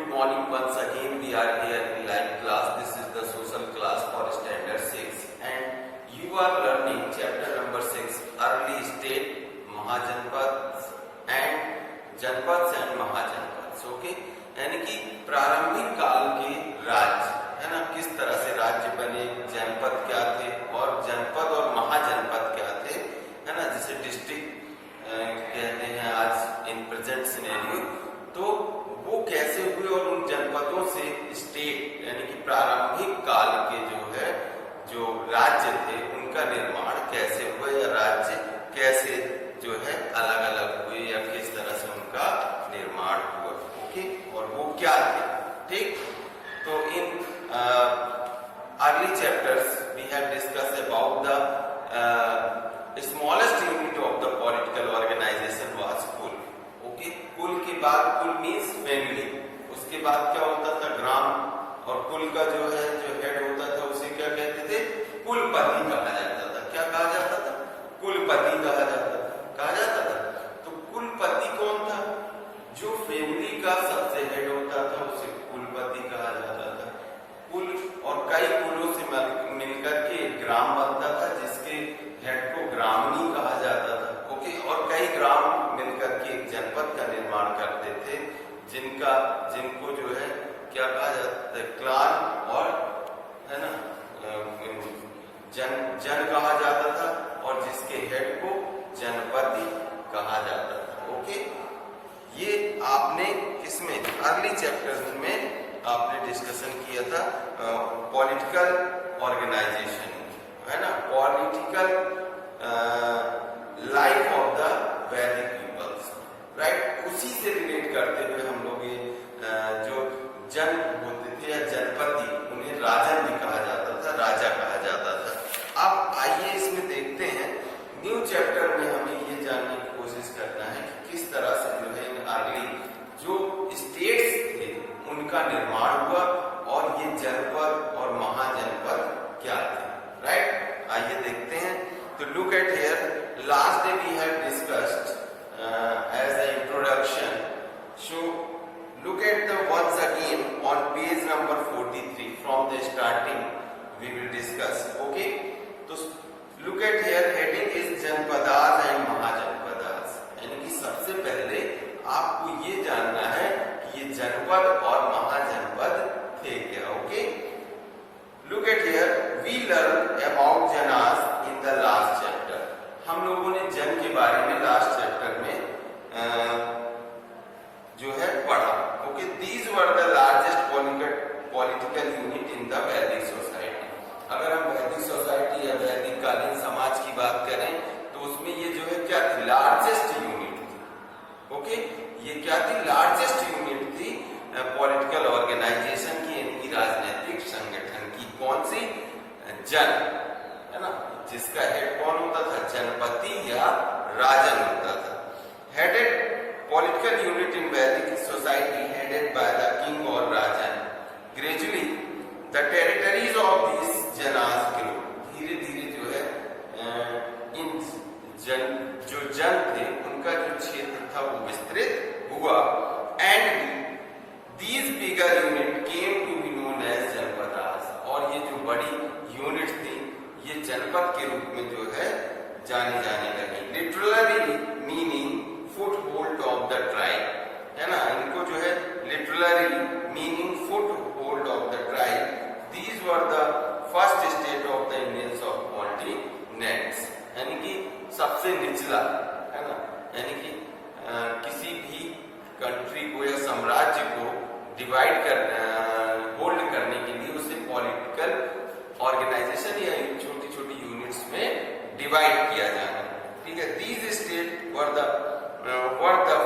morning once again. We are here in live class. This is the social class for standard 6 and you are learning chapter number 6 early state महाजनपद and जनपद and महाजनपद. Okay, यानी कि प्रारंभिक काल के राज्य है ना, किस तरह से राज्य बने, जनपद क्या थे और जनपद और महाजनपद क्या थे, है ना, जिसे डिस्ट्रिक्ट कहते हैं आज इन प्रेजेंट सिनेरियो. तो वो कैसे हुए और उन जनपदों से स्टेट यानी कि प्रारंभिक काल के जो राज्य थे उनका निर्माण कैसे हुआ या राज्य कैसे जो है अलग अलग हुए या किस तरह से उनका निर्माण हुआ. ओके, और वो क्या थे. ठीक, तो in early chapters we have discuss about the smallest unit of the political organisation was kul. Okay, कुल के बाद कुल मीन्स फैमिली, उसके बाद क्या होता था ग्राम, और कुल का जो है जो हेड होता था उसे क्या कहते थे, कुलपति कहा जाता था. क्या कहा जाता था, कुलपति कहा जाता था. तो कुलपति कौन था, जो फैमिली का सबसे हेड होता था उसे कुलपति कहा जाता था. कुल और कई कुलों से मिलकर के एक ग्राम बनता था जिसके हेड को ग्रामनी कहा जाता था. ओके, और कई ग्राम मिलकर के एक जनपद का निर्माण करते थे जिनको जो है क्या कहा जाता है, क्लान और है ना जन कहा जाता था, और जिसके हेड को जनपति कहा जाता था. ओके, ये आपने इसमें अर्ली चैप्टर्स में आपने डिस्कशन किया था पॉलिटिकल ऑर्गेनाइजेशन, है ना, पॉलिटिकल लाइफ ऑफ द वैदिक पीपल्स, राइट. उसी से रिलेट करते हुए हम लोग ये जो जन होते थे या जनपति, उन्हें राजन भी कहा जाता था, राजा कहा जाता था. अब आइए इसमें देखते हैं न्यू चैप्टर में हमें ये जानने की कोशिश करना है कि किस तरह से जो है इन अर्ली जो स्टेट्स थे उनका निर्माण हुआ और ये जनपद और महाजनपद क्या थे, राइट. आइए देखते हैं. तो look at here, last day we have discussed as an introduction. So look at the once again on page number 43 from the starting we will discuss. Okay, so look at here, heading is Janapadas and mahajanapadas. यानी कि सबसे पहले आपको ये जानना है कि ये जनपद और महाजनपद थे क्या. Okay, look at here, we learn about janas in the last chapter. हम लोगों ने जन के बारे में लास्ट चैप्टर में जो है पढ़ा. Okay, these were the largest political unit in the वैदिक सोसाइटी. अगर हम वैदिक सोसाइटी या वैदिक कालीन समाज की बात करें तो उसमें ये जो है क्या थी, लार्जेस्ट यूनिट थी. ओके, ये क्या थी, लार्जेस्ट यूनिट थी पॉलिटिकल ऑर्गेनाइजेशन की, इनकी राजनीतिक संगठन की. कौन सी, जन, है ना, जिसका हेड कौन होता था, जनपति या राजन होता था. Headed political unit in Vedic society headed by the king or rajan. Gradually the territories of this janas grow. धीरे धीरे जो है इन जो जन थे उनका जो क्षेत्र था वो विस्तृत हुआ. And these bigger unit came to be known as janapadas. और ये जो बड़ी यूनिट थी ये जनपद के रूप में जो है जाने लगी. Literally meaning foot hold of the tribe, है ना, इनको जो है literally meaning foot hold of the tribe. These were the first state of the Indians of continents. यानी कि सबसे निचला, है ना, यानी कि किसी भी कंट्री को या साम्राज्य को डिवाइड होल्ड करने के लिए उसे पॉलिटिकल ऑर्गेनाइजेशन या छोटी छोटी यूनिट्स में डिवाइड किया जाना. ठीक है, these state were the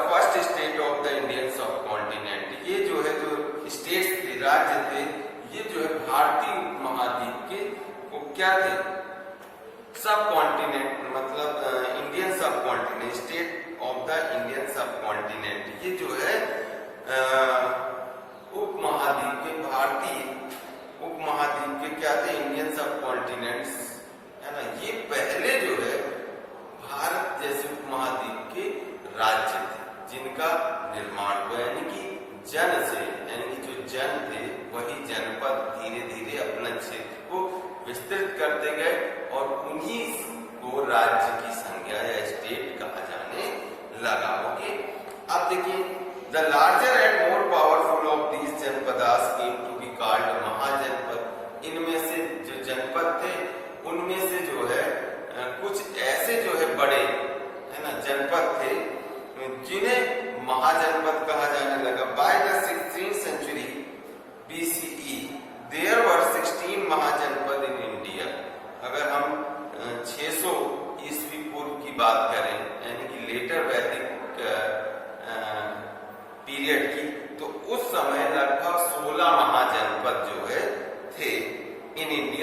first state of the Indian सब कॉन्टिनेंट. ये जो है जो स्टेट्स थे, राज्य थे, ये जो है भारतीय उपमहाद्वीप के वो क्या थे, सब कॉन्टिनेंट, मतलब इंडियन सब continent, state of the Indian सब कॉन्टिनेंट. ये जो है उपमहाद्वीप के, भारतीय उपमहाद्वीप के क्या थे, इंडियन सब कॉन्टिनेंट्स, है ना. ये पहले जो है भारत जैसे उपमहाद्वीप के राज्य थे जिनका निर्माण हुआ, यानी कि जन से, यानी कि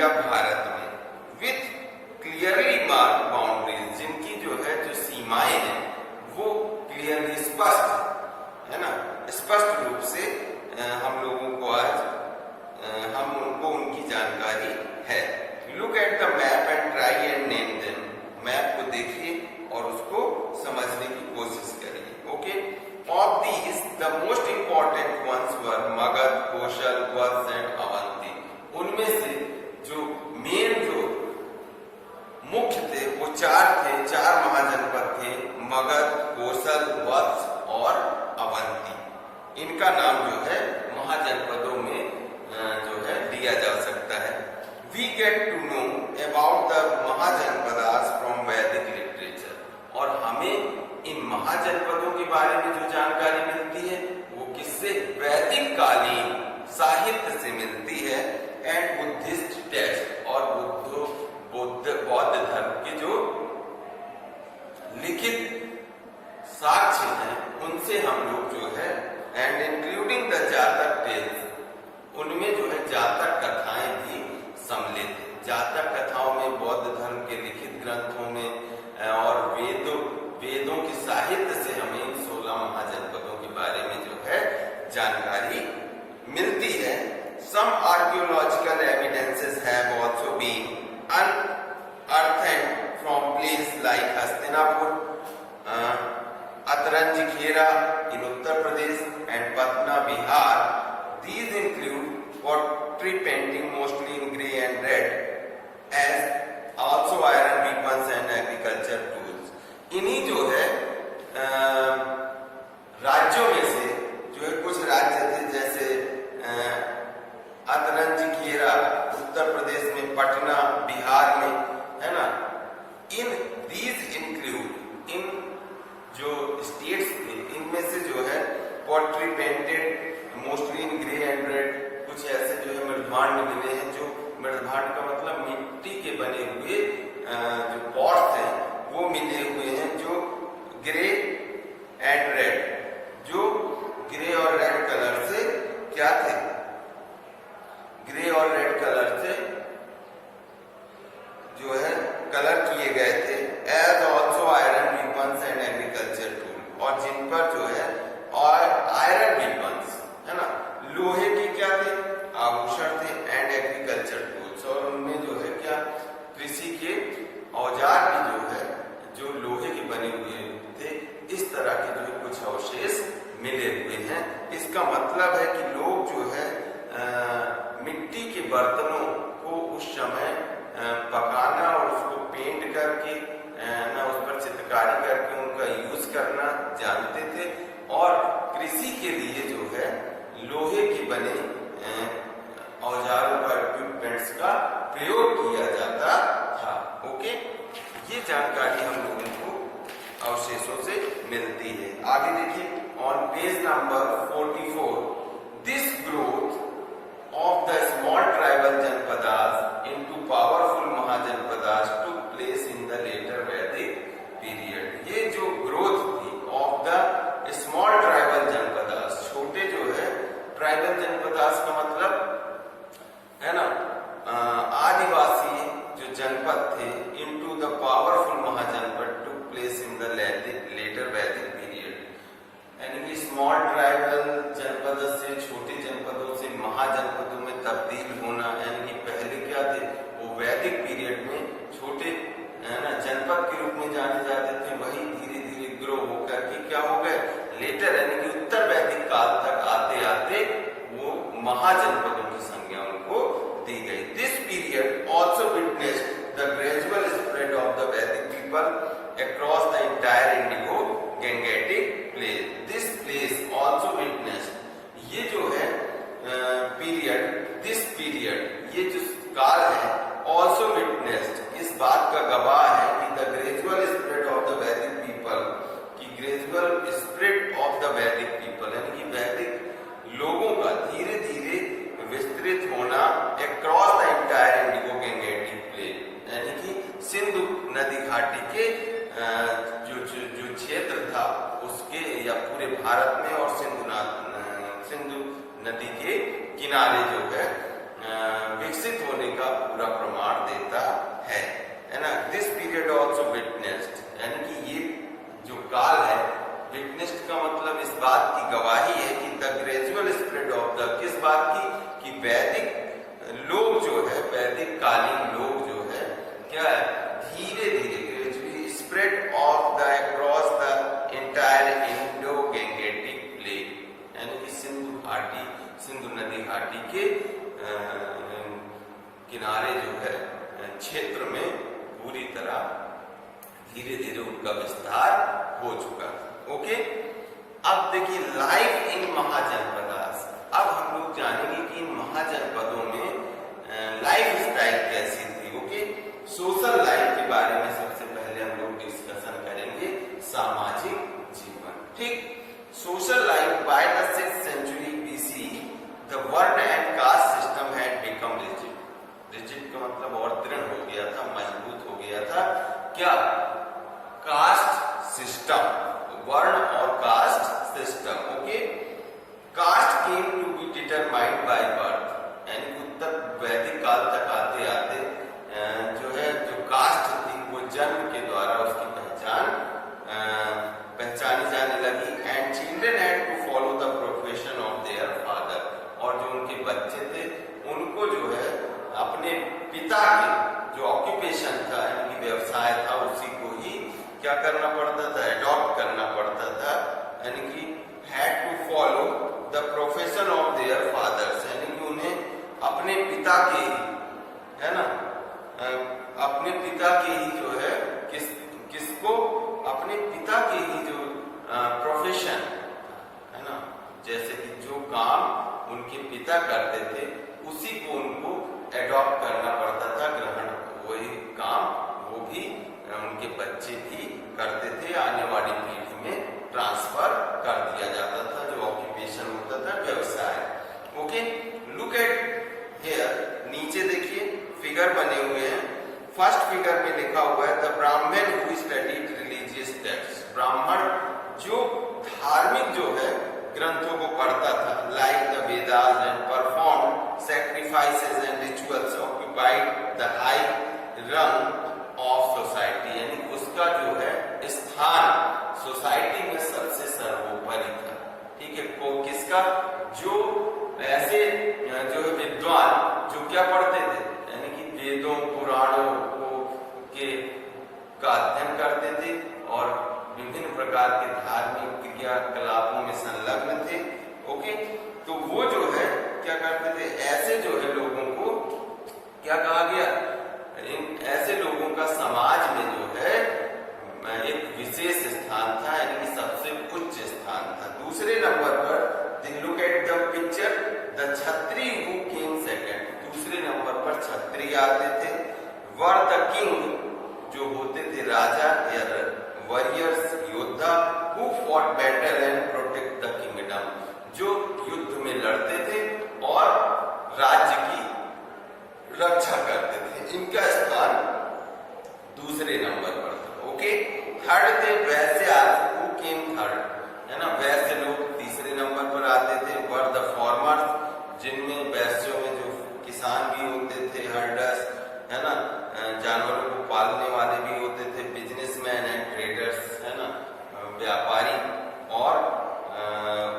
इंडिया, भारत में, विथ क्लियरली मार्क बाउंड्रीज, जिनकी जो है जो सीमाएं हैं वो क्लियरली स्पष्ट है ना, स्पष्ट रूप से हम लोगों को आज हम उनको उनकी जानकारी है। Look at the map and try and name them, map को देखिए और उसको समझने की कोशिश करिए। Okay, of these the most important ones were Magadha, Kaushal, Vatsa and Avanti. उनमें से जो मेन जो मुख्य थे वो चार थे, चार महाजनपद थे, मगध, कौशल, वत्स और अवंती। इनका नाम जो है महाजनपदों में जो है लिया जा सकता है। We get to know about the mahajanapadas from वैदिक लिटरेचर, और हमें इन महाजनपदों के बारे में जो जानकारी मिलती है वो किससे? वैदिक कालीन साहित्य से मिलती है, एंड बुद्धिस्ट टेक्स्ट, और बौद्ध धर्म के जो लिखित साक्ष्य हैं उनसे हम लोग जो है, एंड इंक्लूडिंग द जातक टेल्स, उनमें जो है जातक कथाएं भी सम्मिलित है। जातक कथाओं में बौद्ध धर्म के लिखित ग्रंथों में और वेदों के साहित्य से हमें इन 16 महाजनपदों के बारे में जो है जानकारी मिलती है। Some archaeological evidences have also been unearthed from place like Hastinapur, Atranjikhera in Uttar Pradesh and Patna, Bihar. These include pottery painting mostly in grey and red, as also iron weapons and agriculture tools. इन्हीं जो है राज्यों में से जो है कुछ राज्य थे, जैसे अतरंजखेरा उत्तर प्रदेश में, पटना बिहार में, है ना। इन these include, इन जो स्टेट्स थे इनमें से जो है pottery painted mostly in grey and red, कुछ ऐसे जो है मृदभांड मिले हैं, जो मृदभांड का मतलब मिट्टी के बने हुए जो पॉट्स हैं वो मिले हुए हैं, जो ग्रे एंड रेड, जो ग्रे और रेड कलर से क्या थे, ग्रे और रेड कलर से जो है कलर किए गए थे। As also iron weapons and agriculture tool, और जिन पर जो है और आयरन वीपन्स है ना, लोहे के क्या थे, आभूषण थे, एंड एग्रीकल्चर टूल्स, और उनमें जो है क्या कृषि के औजार भी जो है जो लोहे के बने हुए थे, इस तरह के जो है कुछ अवशेष मिले हुए हैं। इसका मतलब है कि लोग जो है मिट्टी के बर्तनों को उस समय पकाना और उसको पेंट करके ना उस पर चित्रकारी करके उनका यूज करना जानते थे, और कृषि के लिए जो है लोहे के बने औजारों का, इक्विपमेंट्स का प्रयोग किया जाता था। ओके, ये जानकारी हम लोगों को अवशेषों से मिलती है। आगे देखिए on page number 44, this growth of the small tribal janpadas into powerful mahajanapadas took place in the later Vedic period. ये जो growth थी of the small tribal janpadas, छोटे जो है ट्राइबल जनपदास का मतलब है ना आदिवासी जो जनपद थे, into the powerful महाजनपद took place in the later Vedic period. यानी कि स्मॉल ट्राइबल जनपद से, छोटे जनपदों से महाजनपदों में तब्दील होना, यानी कि पहले क्या थे वो वैदिक पीरियड में छोटे है ना जनपद के रूप में जाने जाते थे, वही धीरे धीरे ग्रो होकर के क्या हो गए लेटर, यानी कि उत्तर वैदिक काल तक आते आते वो महाजनपदों की संज्ञा उनको दी गई। This period also witnessed the gradual spread of the वैदिक people across the entire Indo-Gangetic plain. This place also witnessed, ये जो है पीरियड, दिस पीरियड, ये जो काल है, also witnessed, इस बात का गवाह है कि the gradual spread of the Vedic people, कि gradual spread of the Vedic people, यानी कि वैदिक लोगों का धीरे धीरे विस्तृत होना across the entire Indo-Gangetic plain, यानी कि सिंधु नदी घाटी के जो क्षेत्र था उसके या पूरे भारत में, और सिंधु नदी के किनारे जो है विकसित होने का पूरा प्रमाण देता है ना। दिस पीरियड ऑल्सो विटनेस्ड, यानी कि ये जो काल है, विटनेस्ड का मतलब इस बात की गवाही है कि the gradual spread of the, किस बात की, कि वैदिक लोग जो है, वैदिक कालीन लोग जो है क्या है, धीरे धीरे gradually spread of the across the entire Indo Gangetic plain, यानी कि सिंधु नदी घाटी के किनारे जो है क्षेत्र में पूरी तरह धीरे धीरे उनका विस्तार हो चुका। ओके, अब देखिए लाइफ इन महाजनपदास। अब हम लोग जानेंगे कि इन महाजनपदों में लाइफ स्टाइल कैसी थी। ओके, सोशल लाइफ के बारे में सबसे पहले हम लोग डिस्कशन करेंगे, सामाजिक जीवन। ठीक, social life by the 6th century BC the varna and caste system had become rigid. Rigid का मतलब और दृढ़ हो गया था, मजबूत हो गया था। क्या? कास्ट सिस्टम, वर्ण और caste system. Okay, caste came to be determined by birth, यानी उत्तर वैदिक काल तक आते आते जो है जो कास्ट थी वो जन्म के द्वारा उसकी पहचानी जाने लगी। And children had to follow the profession of their father, और जो उनके बच्चे थे उनको जो है अपने पिता के जो ऑक्यूपेशन था, यानी व्यवसाय था, उसी को ही क्या करना पड़ता था, एडॉप्ट करना पड़ता था, यानी कि had to follow the profession of their fathers, यानी कि उन्हें अपने पिता के ही, है ना, अपने पिता के ही जो है किसको अपने पिता के ही जो प्रोफेशन है ना, जैसे कि जो काम उनके पिता करते थे उसी को उनको एडॉप्ट करना पड़ता था, ग्रहण, वही काम वो भी उनके बच्चे भी करते थे, आने वाली पीढ़ी में ट्रांसफर कर दिया जाता था, जो ऑक्यूपेशन होता था, व्यवसाय। ओके, लुक एट हियर, नीचे देखिए फिगर बने हुए हैं। फर्स्ट फिगर में लिखा हुआ है द ब्राह्मण हु स्टडीड रिलीजियस टेक्स्ट, ब्राह्मण जो धार्मिक जो है ग्रंथों को पढ़ता था, like the Vedas and perform sacrifices and rituals occupied the high rung of society, यानी उसका जो है स्थान सोसाइटी में सबसे सर्वोपरि था। ठीक है, को किसका? जो ऐसे जो है विद्वान जो क्या पढ़ते थे, यानी कि वेदों पुराणों का अध्ययन करते थे और विभिन्न प्रकार के धार्मिक क्रियाकलापों में संलग्न थे। ओके, तो वो जो है क्या करते थे, ऐसे जो है लोगों को क्या कहा गया, ऐसे लोगों का समाज में जो है एक विशेष स्थान था, यानी कि सबसे उच्च स्थान था। दूसरे नंबर पर look at the picture, the छत्री हु केम सेकंड, दूसरे नंबर पर छत्री आते थे। वर द किंग, जो होते थे राजा या वॉरियर्स, योद्धा, who fought battle and protect the kingdom, जो युद्ध में लड़ते थे और राज्य की रक्षा करते थे। इनका स्थान दूसरे नंबर पर था। ओके, थर्ड थे वैश्य, हु केम थर्ड, है ना, वैश्य लोग तीसरे नंबर पर आते थे। वर द फार्मर्स, जिनमें वैश्यों में जो किसान भी होते थे, हर्डर्स, है ना, जानवरों को पालने वाले भी होते थे, बिजनेसमैन एंड ट्रेडर्स, है ना, व्यापारी और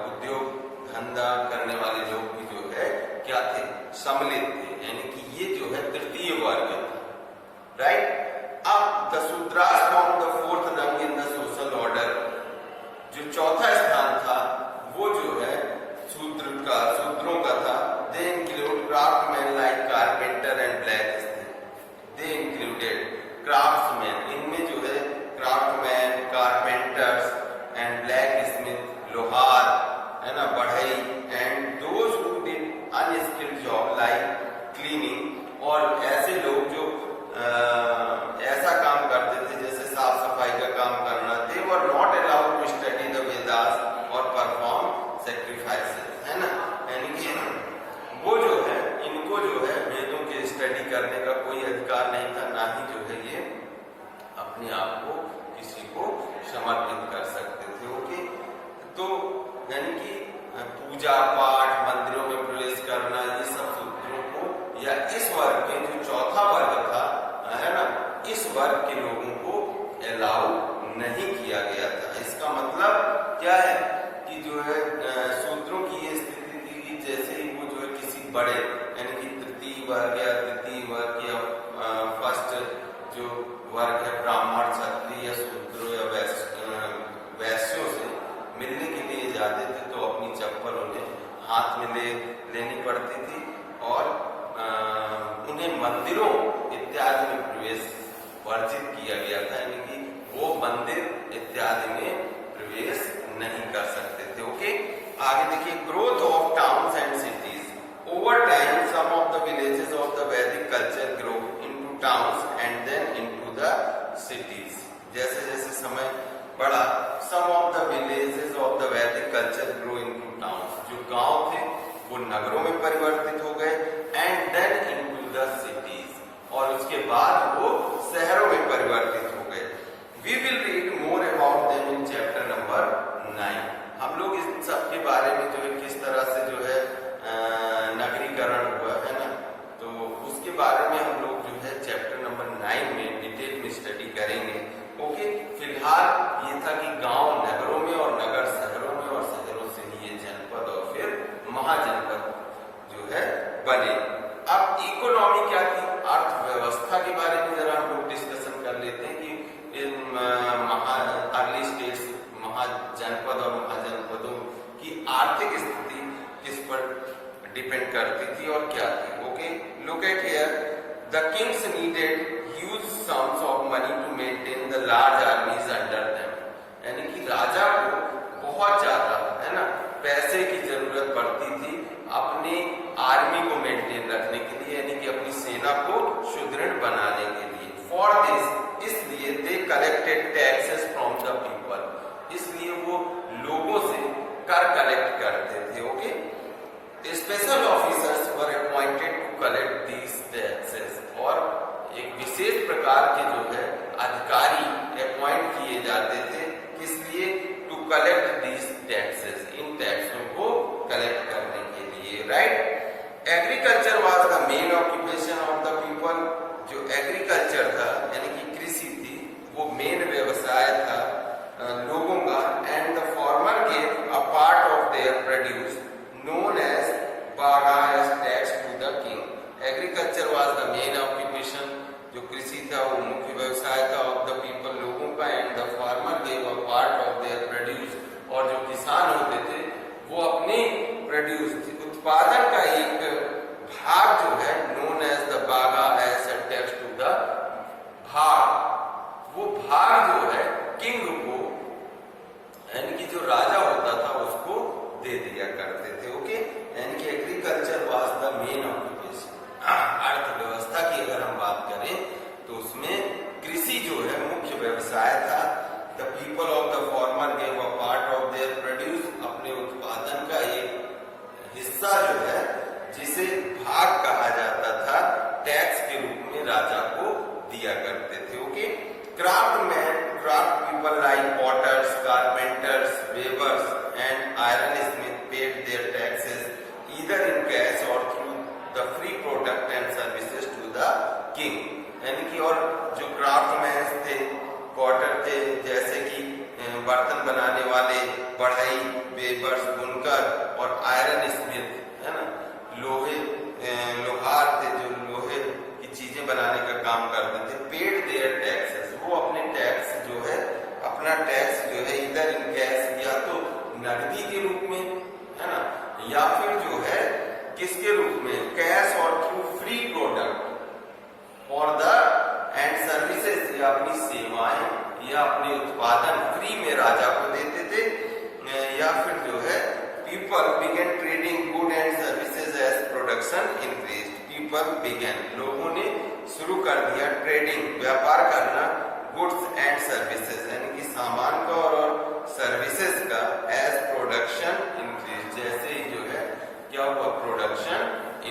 उद्योग धंधा करने वाले लोग भी जो है क्या थे, सम्मिलित थे, यानी कि ये जो है तृतीय वर्ग था। राइट, अब the Shudras form the fourth रंग इन द सोशल ऑर्डर, जो चौथा स्थान था वो जो है शूद्रों का था। They include craftsman like carpenter and black, they included craftsman, इनमें जो है craftsman, carpenters and black Smith, लोहार, है ना, बढ़ई, and those who did unskilled job like cleaning, और ऐसे लोग जो ऐसा काम करते थे जैसे साफ सफाई का काम करना। They were not allowed to study the Vedas or perform sacrifices, है ना, यानी कि वो जो है इनको जो है वेदों के स्टडी करने का कोई अधिकार नहीं था, ना ही जो है ये अपने आप को किसी को समर्पित कर सकते थे। ओके, तो यानी कि पूजा पाठ, मंदिरों में प्रवेश करना, ये सब शूद्रों को या इस वर्ग के जो चौथा वर्ग या द्वितीय वर्ग या फर्स्ट जो वर्ग है ब्राह्मण, क्षत्रिय या शूद्र या वैश्यों से मिलने के लिए जाते थे तो अपनी चप्पल उन्हें हाथ में लेनी पड़ती थी और उन्हें मंदिरों इत्यादि में प्रवेश वर्जित किया गया था, यानी कि वो मंदिर इत्यादि में प्रवेश नहीं कर सकते थे। ओके, आगे देखिए, growth of towns and cities. Over time some of the villages of the Vedic culture grow into towns and then into the cities. जैसे जैसे समय बढ़ा, some of the villages of the Vedic culture grow into towns. जो गांव थे वो नगरों में परिवर्तित हो गए, and then into the cities, और उसके बाद वो शहरों में परिवर्तित हो गए। We will read more about them in chapter number 9। हम लोग इस सब के बारे में जो है किस तरह से जो है नगरीकरण हुआ है ना, तो उसके बारे में हम लोग जो है चैप्टर नंबर 9 में डिटेल में स्टडी करेंगे। ओके, फिलहाल ये था कि गांव नगरों में और नगर शहरों में और शहरों से ही ये जनपद और फिर महाजनपद जो है बने। अब इकोनॉमी क्या थी, अर्थव्यवस्था के बारे में जरा हम लोग डिस्कशन कर लेते हैं कि अर्ली स्टेट्स महाजनपद और महाजनपदों की आर्थिक स्थिति किस पर डिपेंड करती थी और क्या थी। Okay, look at here, the kings needed huge sums of money to maintain the large armies under them. यानी कि राजा को बहुत ज्यादा है ना पैसे की जरूरत पड़ती थी अपनी आर्मी को मेंटेन रखने के लिए, यानी कि अपनी सेना को सुदृढ़ बनाने के लिए। फॉर दिस, इसलिए they collected taxes from the people, इसलिए वो लोगों से कर कलेक्ट करते थे। Okay, special officers were appointed to collect these taxes, और एक विशेष प्रकार के जो है अधिकारी अपॉइंट किए जाते थे, किस लिए, टू कलेक्ट दीज टैक्सेस, इन टैक्सों को कलेक्ट करने के लिए। Right, agriculture was the main occupation of the people. जो एग्रीकल्चर था यानी कि कृषि थी, वो मेन व्यवसाय था लोगों का। And the farmer gave a part of their produce known as bhaga as tax to the king. Agriculture was the main occupation, जो कृषि था वो मुख्य व्यवसाय था ऑफ द पीपल, लोगों का। And the farmer gave a part of their produce, और जो किसान होते थे वो अपने प्रोड्यूस उत्पादन का एक भाग जो है known as the bhaga as a tax to the bhaga, वो भाग जो है किंग को, यानी कि जो राजा होता था उसको दे दिया करते थे। ओके, यानी कि agriculture was the main occupation. अर्थव्यवस्था की अगर हम बात करें तो उसमें कृषि जो है मुख्य व्यवसाय था। The people of the farmer gave a part of their produce, अपने उत्पादन का एक हिस्सा जो है जिसे भाग कहा जाता था, टैक्स के रूप में राजा को दिया करते थे। Okay, craft people like potters, carpenters, weavers and iron smith paid their taxes either in cash or through the free product and services to the king. यानी कि और जो क्राफ्टमैन थे, पॉटर थे, जैसे कि बर्तन बनाने वाले, बढ़ई, वेवर्स, बुनकर, और आयरन स्मिथ है ना, लोहार थे जो लोहे की चीजें बनाने का काम करते थे। पेड देयर टैक्सेस, वो अपने टैक्स जो है, अपना टैक्स जो है इधर इन कैश, या तो नकदी के रूप में है ना, या फिर जो है किसके रूप में, cash, or through free product for the end services, या अपनी सेवाएं या अपने उत्पादन फ्री में राजा को देते थे। या फिर जो है people began trading good and services as production increase. People began, लोगों ने शुरू कर दिया ट्रेडिंग, व्यापार करना, गुड्स एंड सर्विसेज, यानी कि सामान का और सर्विसेज का, एज प्रोडक्शन इंक्रीज, जैसे ही जो है क्या हुआ, प्रोडक्शन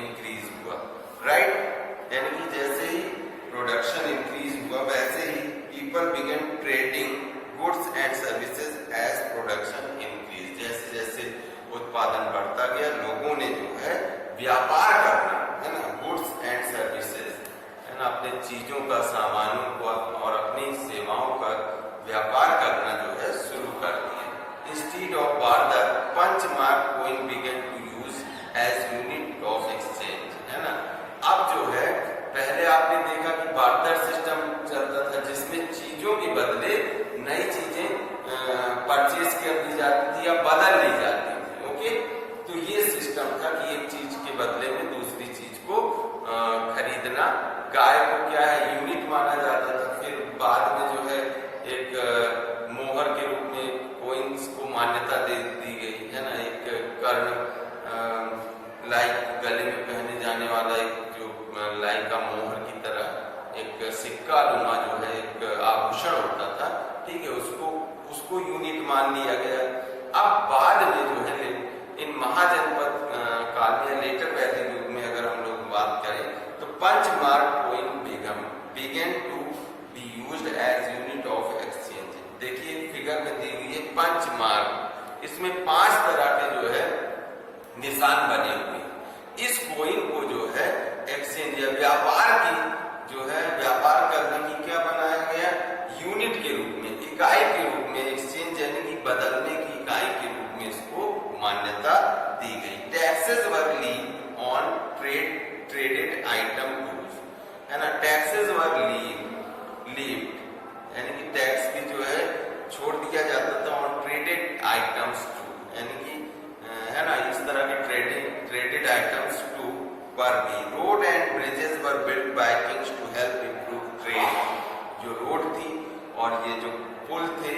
इंक्रीज हुआ। राइट, यानी कि जैसे ही प्रोडक्शन इंक्रीज हुआ वैसे ही people began trading goods and services as production increase. जैसे जैसे उत्पादन बढ़ता गया, लोगों ने जो है व्यापार करना है ना, गुड्स एंड सर्विसेज है ना, अपने चीजों का, सामानों का और अपनी सेवाओं का व्यापार करना जो है शुरू कर दिया। Instead of barter, punch mark coin began to use as unit of exchange, है ना। अब जो गाय को क्या है यूनिट माना जाता था। फिर बाद में जो है एक मोहर के रूप में कोइंस को मान्यता दे दी गई है ना, एक कर्ण लाइक गले में पहने जाने वाला एक जो लाइक का मोहर की तरह एक सिक्का नुमा जो है एक आभूषण होता था, ठीक है, उसको यूनिट मान लिया गया। अब बाद में जो है इन महाजनपद काल में लेटर वैदिक युग में अगर हम लोग बात करें तो punch mark coin began to be used as unit of exchange। देखिए फिगर में दी हुई है पंच मार्क, इसमें 5 तरह के जो है निशान बने हुए। इस कोइन को जो है एक्सचेंज या व्यापार की जो है व्यापार करने की क्या बनाया गया यूनिट के रूप में, इकाई के रूप में, एक्सचेंज यानी कि बदलने की इकाई के रूप में इसको मान्यता दी गई। Taxes were leave on traded item tools, है ना, टैक्सेस वर लीव यानी कि टैक्स भी जो है छोड़ दिया जाता था ऑन ट्रेडेड आइटम्स टू, यानी कि है ना इस तरह के ट्रेडेड आइटम्स टू पर भी। Road and bridges were built by kings to help improve trade. जो रोड थी और ये जो पुल थे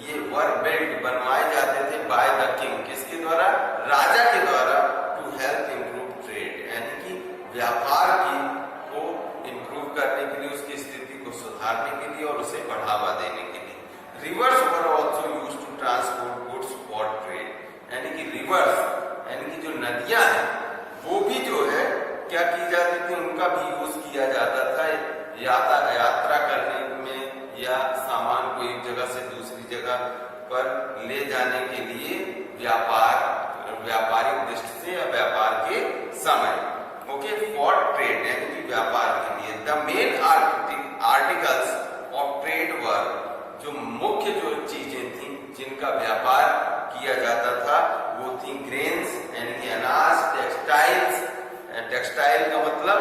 ये वर बिल्ट बनवाए जाते थे बाय द किंग, किसके द्वारा, राजा के द्वारा, टू हेल्प इंप्रूव ट्रेड यानी कि व्यापार की को इंप्रूव करने के लिए, उसकी स्थिति को सुधारने के लिए और उसे बढ़ावा देने के लिए। Rivers were also used to transport goods for trade, यानी कि रिवर्स यानी कि जो नदियां हैं वो भी जो है क्या की जाती थी, उनका भी यूज किया जाता था यात्रा करने में या सामान को एक जगह से दूसरी जगह पर ले जाने के लिए व्यापारिक दृष्टि से या व्यापार के समय, ओके, फॉर ट्रेड यानी कि व्यापार के लिए। The main articles of trade were, जो मुख्य जो चीजें थी जिनका व्यापार किया जाता था वो थी ग्रेन्स यानी कि अनाज, टेक्सटाइल का मतलब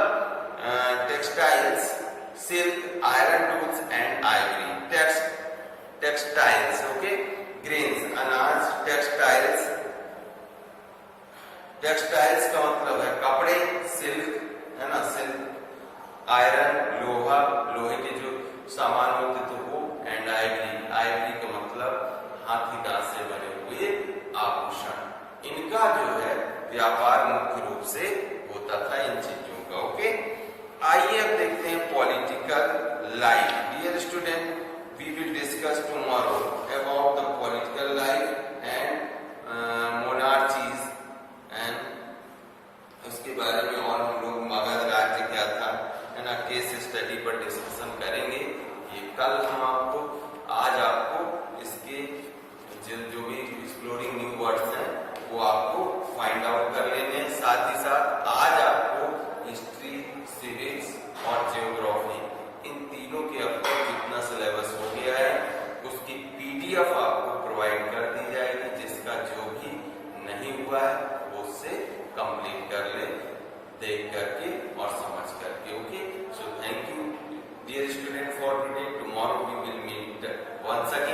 textiles, silk, iron tools and Ivory. Textiles, okay, grains अनाज, टेक्सटाइल्स का मतलब है कपड़े, सिल्क है ना, सिल्क, आयरन लोहे के जो सामान होते थे वो, एंड आइवरी का मतलब हाथी दांत से बने हुए आभूषण। इनका जो है व्यापार मुख्य रूप से होता था इन चीजों का, ओके। आइए अब देखते हैं political life. Dear student, we will discuss tomorrow about the political life and monarchies and उसके बारे में और हम लोग मगध राज्य क्या था है ना केस स्टडी पर डिस्कशन करेंगे। ये कल हम आज आपको इसके जो भी एक्सप्लोरिंग न्यू वर्ड्स हैं वो आपको फाइंड आउट कर लेने हैं। साथ ही साथ आज आपको हिस्ट्री, सिविक्स और जियोग्राफी इन तीनों के अब तक जितना सिलेबस हो गया है उसकी पीडीएफ आपको प्रोवाइड कर दी जाएगी, जिसका जो भी नहीं हुआ है वो उससे कंप्लीट कर ले, देख करके और समझ करके, okay. So thank you dear student for today. Tomorrow we will meet once again